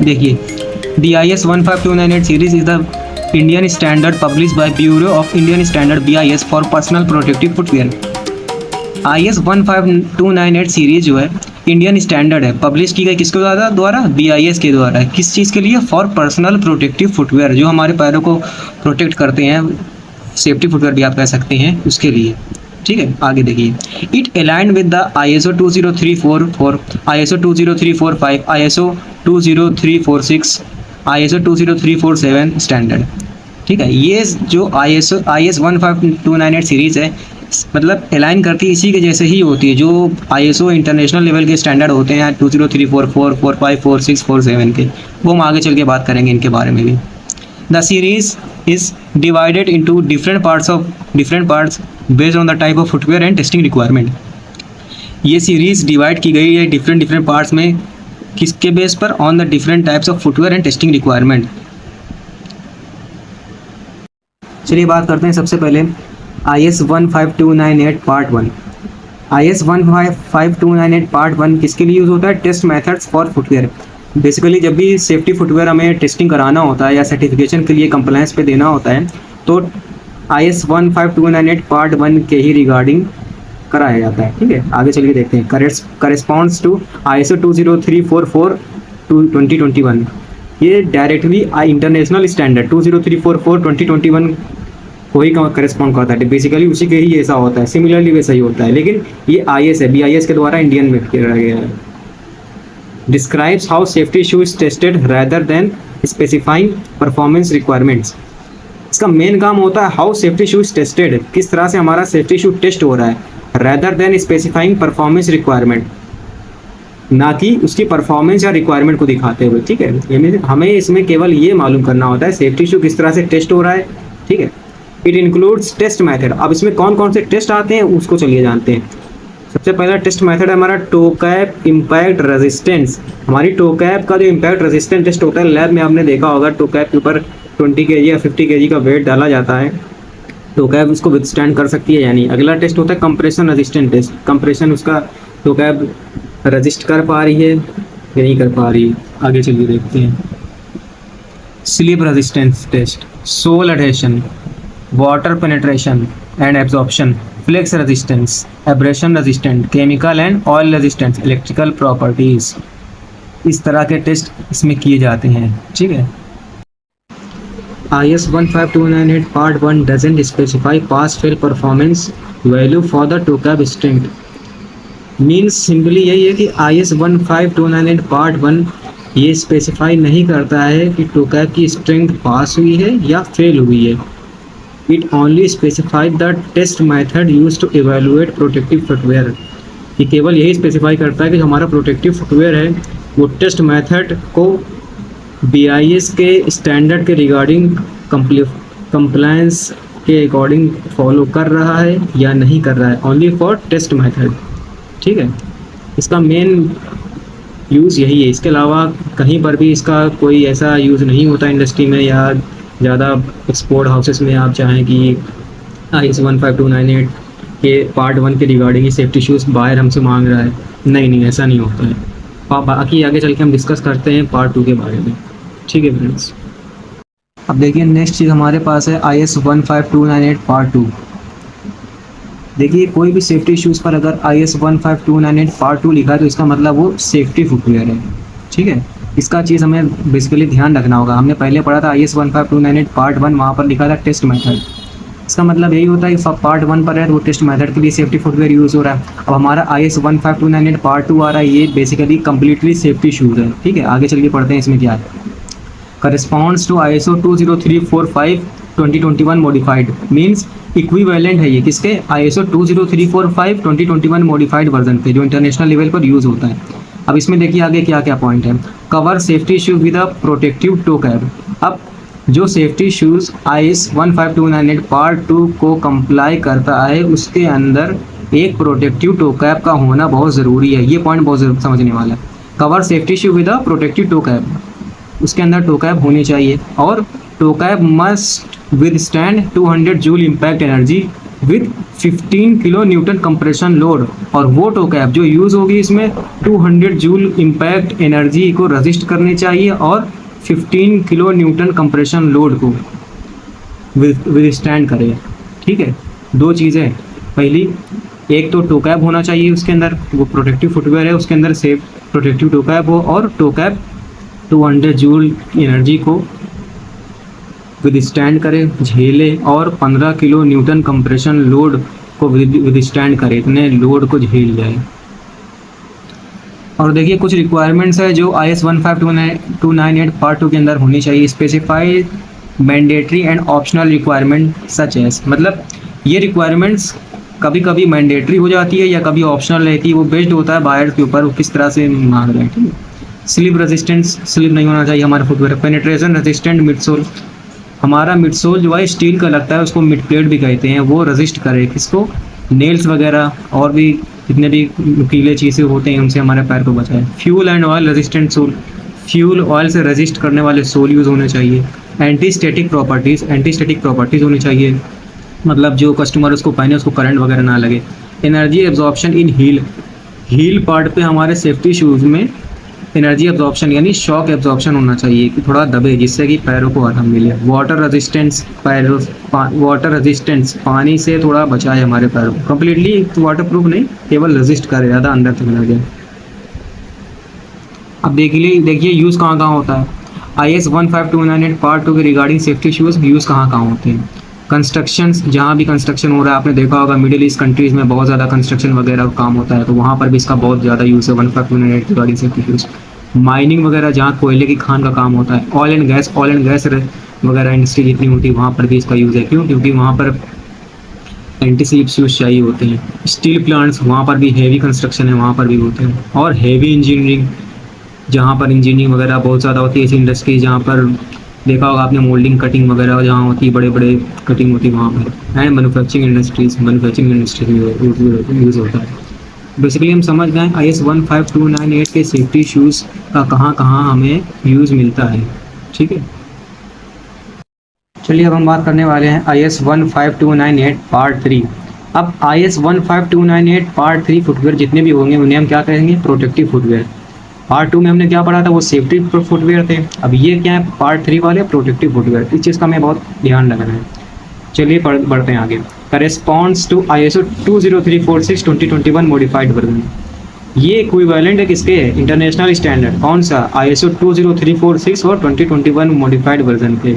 देखिए, BIS 15298 series is the Indian standard publish by bureau of Indian standard BIS for personal protective footwear. IS 15298 series जो है Indian standard है, publish की गई किसके द्वारा? BIS के द्वारा। किस चीज़ के लिए? फॉर पर्सनल प्रोटेक्टिव फुटवेयर, जो हमारे पैरों को प्रोटेक्ट करते हैं, सेफ्टी फुटवेयर भी आप कह सकते हैं, उसके लिए। ठीक है, आगे देखिए, it aligned with the ISO 20344, ISO 20345, ISO 20346, ISO 20347 standard. ठीक है, ये जो IS 15298 सीरीज़ है, मतलब अलाइन करती इसी के जैसे ही होती है जो ISO इंटरनेशनल लेवल के स्टैंडर्ड होते हैं 20344, 45, 46, 47 के, वो हम आगे चल के बात करेंगे इनके बारे में भी। The series is divided into different parts based on the type of footwear and testing requirement. ये सीरीज डिवाइड की गई है डिफरेंट पार्ट्स में, किसके बेस पर? On the different types of footwear and testing requirement. चलिए बात करते हैं सबसे पहले IS 15298 पार्ट 1। IS 15298 पार्ट 1 किसके लिए यूज़ होता है? Test methods for footwear. Basically जब भी सेफ्टी फुटवेयर हमें टेस्टिंग कराना होता है या सर्टिफिकेशन के लिए कंप्लायंस पे देना होता है, तो IS 15298 पार्ट 1 के ही रिगार्डिंग कराया जाता है। ठीक है, आगे चलिए देखते हैं। Corresponds to ISO 20344 2021। ये डायरेक्टली इंटरनेशनल स्टैंडर्ड 20344 2021 को ही करेस्पॉन्ड करता है। बेसिकली उसी के ही ऐसा होता है, सिमिलरली वैसा ही होता है, लेकिन ये IS है, BIS के द्वारा इंडियन में किया गया है। Describes how safety issue is tested rather than specifying performance requirements. इसका मेन काम होता है how safety issue is tested, किस तरह से हमारा सेफ्टी इशू टेस्ट हो रहा है, rather than specifying performance requirement, ना कि उसकी परफॉर्मेंस या रिक्वायरमेंट को दिखाते हुए। ठीक है, हमें इसमें केवल ये मालूम करना होता है सेफ्टी इशू किस तरह से टेस्ट हो रहा है। ठीक है, इट इंक्लूड्स टेस्ट मेथड। अब इसमें कौन कौन से टेस्ट आते हैं उसको चलिए जानते हैं। सबसे पहला टेस्ट मेथड है हमारा टोकैप इम्पैक्ट रेजिस्टेंस। हमारी टोकैप का जो इम्पैक्ट रेजिस्टेंस टेस्ट होता है, लैब में आपने देखा होगा टोकैप के ऊपर 20 kg या 50 kg का वेट डाला जाता है, टोकैप उसको विथस्टैंड कर सकती है या नहीं। अगला टेस्ट होता है कंप्रेशन रेजिस्टेंट टेस्ट। कंप्रेशन उसका टोकैप रजिस्ट कर पा रही है या नहीं कर पा रही। आगे चलिए देखते हैं। Slip resistance test, sole adhesion, water penetration and absorption, flex resistance, abrasion resistant, chemical and oil resistance, electrical properties. इस तरह के टेस्ट इसमें किए जाते हैं। ठीक है, IS 15298 part 1 doesn't specify pass fail performance value for the toecap strength. Means simply यही है कि IS 15298 पार्ट 1 ये स्पेसिफाई नहीं करता है कि टोकैप की स्ट्रेंथ पास हुई है या फेल हुई है। It only specified the test method use to evaluate protective footwear. ये केवल यही स्पेसिफाई करता है कि हमारा प्रोटेक्टिव फुटवेयर है वो टेस्ट मेथड को BIS के स्टैंडर्ड के रिगार्डिंग कंप्लायंस के अकॉर्डिंग फॉलो कर रहा है या नहीं कर रहा है, ओनली फॉर टेस्ट मेथड। ठीक है, इसका मेन यूज़ यही है। इसके अलावा कहीं पर भी इसका कोई ऐसा यूज़ नहीं होता इंडस्ट्री में या ज़्यादा एक्सपोर्ट हाउसेस में आप चाहें कि IS 15298 के पार्ट 1 के रिगार्डिंग सेफ्टी इशूज़ बाहर हमसे मांग रहा है। नहीं, ऐसा नहीं होता है। बाकी आगे चल के हम डिस्कस करते हैं पार्ट 2 के बारे में। ठीक है फ्रेंड्स, अब देखिए नेक्स्ट चीज़ हमारे पास है IS 15298 पार्ट 2। देखिए कोई भी सेफ्टी इश्यूज़ पर अगर IS 15298 पार्ट 2 लिखा है तो इसका मतलब वो सेफ्टी फुटवेयर है। ठीक है, इसका चीज़ हमें बेसिकली ध्यान रखना होगा। हमने पहले पढ़ा था IS 15298 पार्ट 1, वहाँ पर लिखा था टेस्ट मेथड। इसका मतलब यही होता है कि पार्ट 1 पर है तो वो टेस्ट मेथड के लिए सेफ्टी फुटवेयर यूज़ हो रहा है। अब हमारा IS 15298 पार्ट 2 आ रहा है, ये बेसिकली कम्प्लीटली सेफ्टी इशूज़ है। ठीक है, आगे चल के पढ़ते हैं इसमें क्या है। Corresponds to ISO 20345 2021 modified, means equivalent है ये किसके? ISO 20345 2021 मॉडिफाइड वर्जन पे, जो इंटरनेशनल लेवल पर यूज़ होता है। अब इसमें देखिए आगे क्या क्या पॉइंट है। Cover safety issues with a protective toecap. अब जो सेफ्टी इशूज IS 15298 पार्ट 2 को कंप्लाई करता है उसके अंदर एक प्रोटेक्टिव टोकैप का होना बहुत ज़रूरी है। ये पॉइंट बहुत समझने वाला है। Cover safety issue with a protective toecap, उसके अंदर टोकैप होनी चाहिए और toecap must withstand 200 joule impact energy with 15 kilo newton compression load, और वो टो कैप जो यूज़ होगी इसमें 200 जूल इम्पैक्ट एनर्जी को रजिस्ट करनी चाहिए और 15 किलो न्यूटन कंप्रेशन लोड को विदस्टैंड करे। ठीक है, दो चीज़ें, पहली एक तो टो कैप होना चाहिए उसके अंदर, वो प्रोटेक्टिव फुटवेयर है उसके अंदर सेफ प्रोटेक्टिव टो कैप हो, और टो कैप 200 जूल एनर्जी को विदस्टैंड करे, झेले, और 15 किलो न्यूटन कंप्रेशन लोड को विदस्टैंड करे, इतने लोड को झेल जाए। और देखिए कुछ रिक्वायरमेंट्स है जो IS 15298 पार्ट 2 के अंदर होनी चाहिए। Specified mandatory and optional requirement such as, मतलब ये रिक्वायरमेंट्स कभी कभी मैंडेटरी हो जाती है या कभी ऑप्शनल रहती है, वो बेस्ड होता है बायर के ऊपर, वो किस तरह से मांग रहे हैं। ठीक है, स्लिप रेजिस्टेंस, स्लिप नहीं होना चाहिए हमारे फुटवेयर। पेनिट्रेशन रेजिस्टेंट मिडसोल, हमारा मिडसोल जो है स्टील का लगता है, उसको मिड प्लेट भी कहते हैं, वो रेजिस्ट करे किसको, नेल्स वगैरह और भी जितने भी नुकीले चीज़ें होते हैं उनसे हमारे पैर को बचाए। Fuel and oil resistant sole, fuel oil से रेजिस्ट करने वाले सोल यूज़ होने चाहिए। एंटी स्टैटिक प्रॉपर्टीज़ होनी चाहिए, मतलब जो कस्टमर उसको पहने उसको करंट वगैरह ना लगे। Energy absorption in heel part पे हमारे सेफ्टी शूज़ में एनर्जी एब्जॉर्प्शन यानी शॉक एब्जॉर्प्शन होना चाहिए कि थोड़ा दबे, जिससे कि पैरों को आराम मिले। वाटर रेजिस्टेंस, पानी से थोड़ा बचाए हमारे पैरों को, कम्प्लीटली वाटर प्रूफ नहीं, केवल रेजिस्ट करे, ज़्यादा अंदर तक ना जाए। अब देखिए यूज़ कहाँ कहाँ होता है। IS 15298 पार्ट 2 के रिगार्डिंग सेफ्टी शूज़ यूज़ कहाँ कहाँ होते हैं। कंस्ट्रक्शंस, जहाँ भी कंस्ट्रक्शन हो रहा है, आपने देखा होगा मिडिल ईस्ट कंट्रीज़ में बहुत ज़्यादा कंस्ट्रक्शन वगैरह का काम होता है, तो वहाँ पर भी इसका बहुत ज़्यादा यूज़ है 15298 रिगार्डिंग सेफ्टी शूज़। माइनिंग वगैरह, जहाँ कोयले की खान का काम होता है। ऑयल एंड गैस वगैरह इंडस्ट्री जितनी होती है वहाँ पर भी इसका यूज़ है। क्यों? क्योंकि वहाँ पर एंटी स्लिप शूज़ चाहिए होते हैं। स्टील प्लांट्स, वहाँ पर भी हैवी कंस्ट्रक्शन है, वहाँ पर भी होते हैं। और हैवी इंजीनियरिंग, जहाँ पर इंजीनियरिंग वगैरह बहुत ज़्यादा होती है, ऐसी इंडस्ट्री जहाँ पर देखा होगा आपने मोल्डिंग कटिंग वगैरह जहाँ होती है, बड़े बड़े कटिंग होती है वहाँ पर। एंड मैन्युफैक्चरिंग इंडस्ट्री यूज़ होता है। बेसिकली हम समझ गए IS 15298 के सेफ्टी शूज़ का कहाँ कहाँ हमें यूज़ मिलता है। ठीक है, चलिए अब हम बात करने वाले हैं IS 15298 पार्ट 3। अब IS 15298 पार्ट 3 फुटवेयर जितने भी होंगे उन्हें हम क्या कहेंगे, प्रोटेक्टिव फुटवेयर। पार्ट 2 में हमने क्या पढ़ा था, वो सेफ्टी फुटवेयर थे। अब ये क्या है, पार्ट 3 वाले प्रोटेक्टिव फुटवेयर। इस चीज़ का हमें बहुत ध्यान रखना है। चलिए बढ़ते हैं आगे। Corresponds to ISO 20346 2021 modified version, ये इक्विवेलेंट है किसके, इंटरनेशनल स्टैंडर्ड। कौन सा, ISO 20346 और 2021 मॉडिफाइड वर्जन के।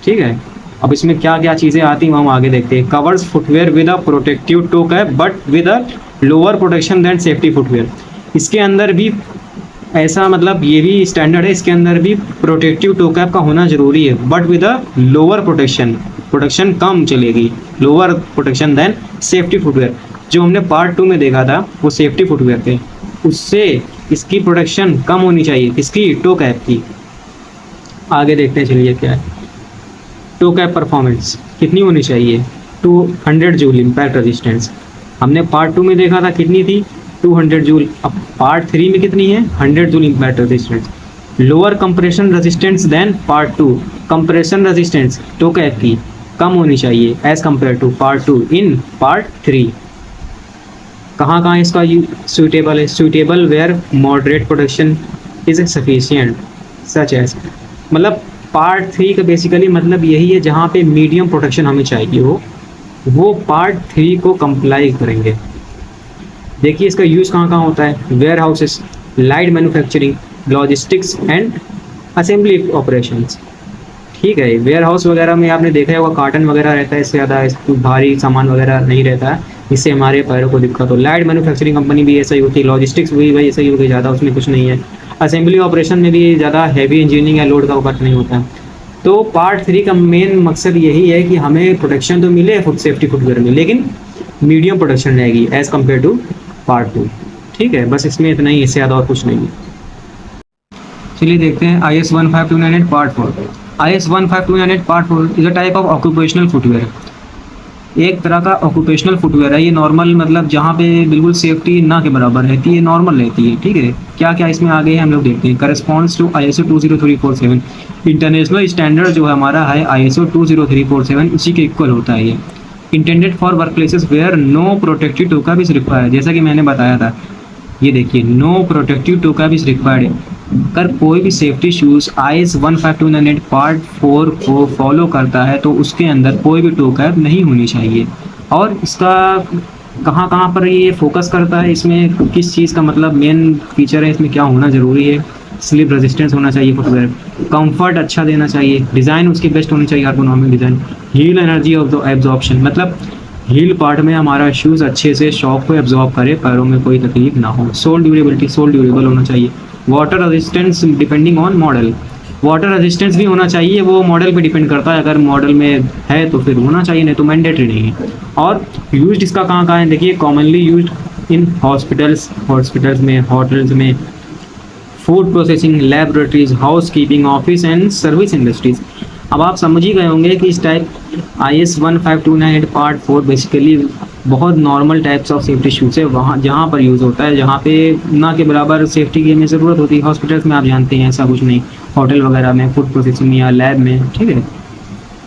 ठीक है, अब इसमें क्या क्या चीज़ें आती हैं वो हम आगे देखते हैं। Covers footwear with a protective toe cap but with a lower protection than safety footwear. इसके अंदर भी ऐसा, मतलब ये भी स्टैंडर्ड है, इसके अंदर भी प्रोटेक्टिव टो कैप का होना जरूरी है, but with a lower protection कम चलेगी, lower protection than safety footwear. जो हमने पार्ट 2 में देखा था वो सेफ्टी फुटवेयर थे, उससे इसकी प्रोटेक्शन कम होनी चाहिए, किसकी, टो कैप की। आगे देखते हैं, चलिए क्या है। टो कैप परफॉर्मेंस कितनी होनी चाहिए, 200 जूल इम्पैक्ट रेजिस्टेंस। हमने पार्ट 2 में देखा था कितनी थी, 200 जूल। अब पार्ट 3 में कितनी है, 100 joule impact resistance. Lower compression resistance than part 2, compression resistance toe cap की कम होनी चाहिए as compare to part 2 in part 3। कहाँ कहाँ इसका सुइटेबल है, suitable where moderate protection is sufficient such as, मतलब पार्ट 3 का बेसिकली मतलब यही है, जहाँ पे मीडियम प्रोटेक्शन हमें चाहिए हो वो पार्ट 3 को कंप्लाई करेंगे। देखिए इसका यूज़ कहाँ कहाँ होता है, warehouses, light manufacturing, logistics and assembly operations. ठीक है, वेयर हाउस वगैरह में आपने देखा होगा कार्टन वगैरह रहता है, इससे ज़्यादा भारी सामान वगैरह नहीं रहता है, इससे हमारे पैरों को दिक्कत हो। लाइट मैन्युफैक्चरिंग कंपनी भी ऐसा ही होती है, लॉजिस्टिक्स भी भाई ऐसा ही होती है, ज़्यादा उसमें कुछ नहीं है। असेंबली ऑपरेशन में भी ज़्यादा हैवी इंजीनियरिंग या लोड का वर्क नहीं होता है। तो पार्ट 3 का मेन मकसद यही है कि हमें प्रोटेक्शन तो मिले फुट सेफ्टी फुटवेयर में, लेकिन मीडियम प्रोटेक्शन रहेगी एज़ कम्पेयर टू पार्ट 2। ठीक है, बस इसमें इतना ही, इससे ज़्यादा और कुछ नहीं है। चलिए देखते हैं IS 15298 part 4। IS 15298 part 4 is a type of occupational footwear. एक तरह का ऑक्यूपेशनल फुटवेयर है ये, नॉर्मल मतलब जहाँ पे बिल्कुल सेफ्टी ना के बराबर रहती है, नॉर्मल रहती है। ठीक है, क्या क्या इसमें आगे है हम लोग देखते हैं। Corresponds to ISO 20347, international standard जो है हमारा है ISO 20347, उसी के इक्वल होता है ये। Intended for work places where no protective toe cap is required, जैसा कि मैंने बताया था, ये देखिए no protective toe cap is required. अगर कोई भी सेफ्टी शूज़ IS 15298 पार्ट 4 को फॉलो करता है तो उसके अंदर कोई भी टू कैप नहीं होनी चाहिए। और इसका कहाँ कहाँ पर ये फोकस करता है, इसमें किस चीज़ का मतलब मेन फीचर है, इसमें क्या होना ज़रूरी है, स्लिप रेजिस्टेंस होना चाहिए फुटवेयर, कंफर्ट अच्छा देना चाहिए, डिज़ाइन उसकी बेस्ट होनी चाहिए, ergonomic design, heel energy of absorption, मतलब हील पार्ट में हमारा शूज़ अच्छे से शॉक को एब्जॉर्ब करे, पैरों में कोई तकलीफ ना हो। सोल ड्यूरेबिलिटी, सोल ड्यूरेबल होना चाहिए। Water resistance depending on model, water resistance भी होना चाहिए, वो मॉडल पे डिपेंड करता है, अगर मॉडल में है तो फिर होना चाहिए, नहीं तो मैंडेटरी नहीं है। और यूज्ड इसका कहाँ कहाँ है, देखिए कॉमनली यूज्ड इन हॉस्पिटल्स में, होटल्स में, food processing, laboratories, house keeping, office and service industries. अब आप समझ ही गए होंगे कि इस टाइप IS 15298 पार्ट 4 बेसिकली बहुत normal types of safety shoes है, वहाँ जहाँ पर यूज़ होता है, जहाँ पे ना के बराबर सेफ्टी की हमें ज़रूरत होती है। हॉस्पिटल्स में आप जानते हैं ऐसा कुछ नहीं, होटल वगैरह में, फूड प्रोसेसिंग या लैब में, ठीक है।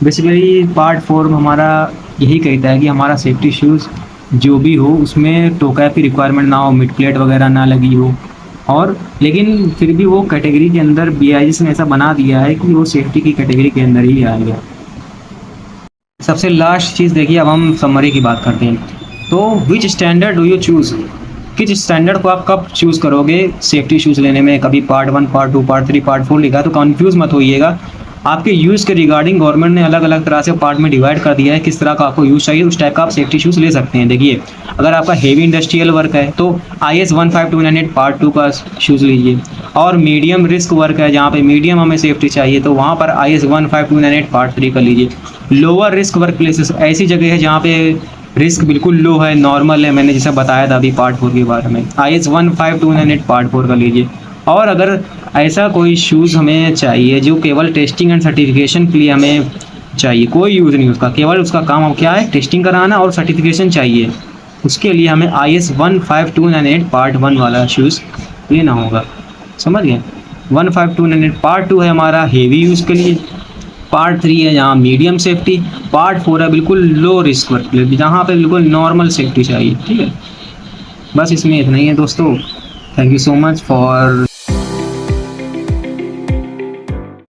बेसिकली पार्ट 4 में हमारा यही कहता है कि हमारा सेफ्टी शूज़ जो भी हो उसमें टो कैप की रिक्वायरमेंट ना हो, मिड प्लेट वगैरह ना लगी हो, और लेकिन फिर भी वो कैटेगरी के अंदर BIS ने ऐसा बना दिया है कि वो सेफ्टी की कैटेगरी के अंदर ही आएगा। सबसे लास्ट चीज़ देखिए, अब हम समरी की बात करते हैं। तो विच स्टैंडर्ड डू यू चूज़, किस स्टैंडर्ड को आप कब चूज़ करोगे सेफ्टी शूज़ लेने में, कभी पार्ट 1, पार्ट 2, पार्ट 3, पार्ट 4 लिखा, तो कंफ्यूज मत होइएगा। आपके यूज़ के रिगार्डिंग गवर्नमेंट ने अलग अलग तरह से पार्ट में डिवाइड कर दिया है, किस तरह का आपको यूज़ चाहिए उस टाइप का आप सेफ्टी शूज़ ले सकते हैं। देखिए अगर आपका हेवी इंडस्ट्रियल वर्क है तो IS 15298 पार्ट 2 का शूज़ लीजिए, और मीडियम रिस्क वर्क है जहाँ पे मीडियम हमें सेफ्टी चाहिए तो वहाँ पर IS 15298 पार्ट 3 का लीजिए। लोअर रिस्क वर्क प्लेसेस ऐसी जगह है जहाँ पे रिस्क बिल्कुल लो है, नॉर्मल है, मैंने जैसा बताया था अभी पार्ट 4 के बारे में, IS 15298 पार्ट 4 का लीजिए। और अगर ऐसा कोई शूज़ हमें चाहिए जो केवल टेस्टिंग एंड सर्टिफिकेशन के लिए हमें चाहिए, कोई यूज़ नहीं उसका, केवल उसका काम क्या है टेस्टिंग कराना और सर्टिफिकेशन चाहिए, उसके लिए हमें IS 15298 पार्ट 1 वाला शूज़ लेना होगा। समझ गए? 15298 पार्ट 2 है हमारा हेवी यूज़ के लिए, पार्ट 3 है जहाँ मीडियम सेफ्टी, पार्ट 4 है बिल्कुल लो रिस्क वर्क जहाँ पे बिल्कुल नॉर्मल सेफ्टी चाहिए। ठीक है, बस इसमें इतना ही है दोस्तों। Thank you so much for